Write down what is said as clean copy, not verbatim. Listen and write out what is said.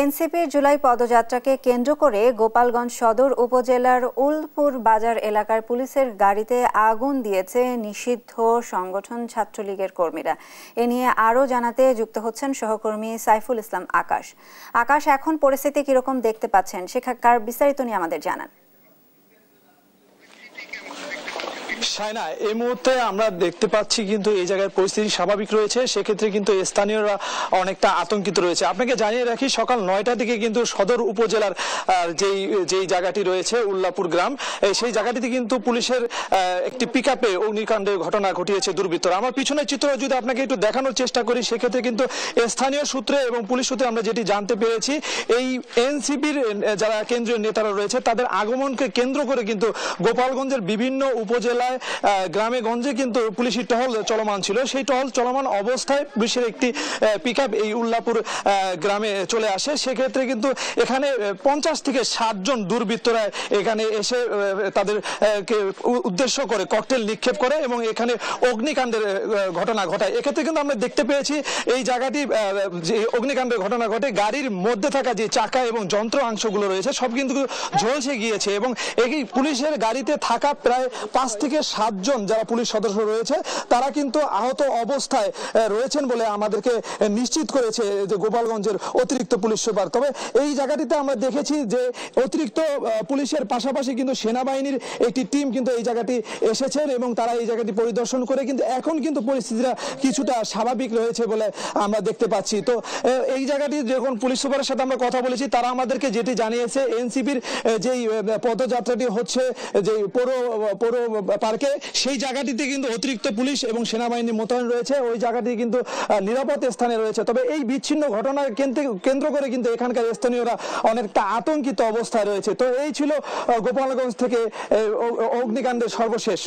এনসিপির জুলাই পদযাত্রাকে কেন্দ্র করে গোপালগঞ্জ সদর উপজেলার উলপুর বাজার এলাকার পুলিশের গাড়িতে আগুন দিয়েছে নিষিদ্ধ সংগঠন ছাত্রলীগের কর্মীরা। এ নিয়ে আরও জানাতে যুক্ত হচ্ছেন সহকর্মী সাইফুল ইসলাম আকাশ। আকাশ, এখন পরিস্থিতি কিরকম দেখতে পাচ্ছেন, সেখানকার বিস্তারিত নিয়ে আমাদের জানান। সায়না, এই মুহূর্তে আমরা দেখতে পাচ্ছি কিন্তু এই জায়গায় পরিস্থিতি স্বাভাবিক রয়েছে, সেক্ষেত্রে কিন্তু স্থানীয়রা অনেকটা আতঙ্কিত রয়েছে। আপনাকে জানিয়ে রাখি, সকাল 9টার দিকে কিন্তু সদর উপজেলার যেই জায়গাটি রয়েছে উল্লাপুর গ্রাম, সেই জায়গাটিতে কিন্তু পুলিশের একটি পিকআপে অগ্নিকাণ্ডের ঘটনা ঘটিয়েছে দুর্বৃত্তরা। আমার পিছনের চিত্র যদি আপনাকে একটু দেখানোর চেষ্টা করি, সেক্ষেত্রে কিন্তু স্থানীয় সূত্রে এবং পুলিশ সূত্রে আমরা যেটি জানতে পেরেছি, এই এনসিপির যারা কেন্দ্রীয় নেতারা রয়েছে তাদের আগমনকে কেন্দ্র করে কিন্তু গোপালগঞ্জের বিভিন্ন উপজেলায় গ্রামে গঞ্জে কিন্তু পুলিশি টহল চলমান ছিল। সেই টহল চলমান অবস্থায় পুলিশের একটি পিকআপ এই উল্লাপুর গ্রামে চলে আসে। সেক্ষেত্রে কিন্তু এখানে 50 থেকে 60 জন দুর্বৃত্তরা এখানে এসে তাদের উদ্দেশ্য করে ককটেল নিক্ষেপ করে এবং এখানে অগ্নিকাণ্ডের ঘটনা ঘটায়। এক্ষেত্রে কিন্তু আমরা দেখতে পেয়েছি এই জায়গাটি যে অগ্নিকাণ্ডের ঘটনা ঘটে, গাড়ির মধ্যে থাকা যে চাকা এবং যন্ত্র অংশগুলো রয়েছে সব কিন্তু ঝলসে গিয়েছে এবং এই পুলিশের গাড়িতে থাকা প্রায় 5 থেকে 7 জন যারা পুলিশ সদস্য রয়েছে তারা কিন্তু আহত অবস্থায় রয়েছেন বলে আমাদেরকে নিশ্চিত করেছে যে গোপালগঞ্জের অতিরিক্ত পুলিশ সুপার। তবে এই জায়গাটিতে আমরা দেখেছি যে অতিরিক্ত পুলিশের পাশাপাশি কিন্তু সেনাবাহিনীর একটি টিম কিন্তু এই জায়গাটি এসেছেন এবং তারা এই জায়গাটি পরিদর্শন করে কিন্তু এখন কিন্তু পরিস্থিতিটা কিছুটা স্বাভাবিক রয়েছে বলে আমরা দেখতে পাচ্ছি। তো এই জায়গাটি যখন পুলিশ সুপারের সাথে আমরা কথা বলেছি, তারা আমাদেরকে যেটি জানিয়েছে, এনসিপির যেই পদযাত্রাটি হচ্ছে যে পৌর পার্কে, সেই জায়গাটিতে কিন্তু অতিরিক্ত পুলিশ এবং সেনাবাহিনী মোতায়েন রয়েছে, ওই জায়গাটি কিন্তু নিরাপদ স্থানে রয়েছে। তবে এই বিচ্ছিন্ন ঘটনার কেন্দ্র করে কিন্তু এখানকার স্থানীয়রা অনেকটা আতঙ্কিত অবস্থায় রয়েছে। তো এই ছিল গোপালগঞ্জ থেকে অগ্নিকাণ্ডের সর্বশেষ।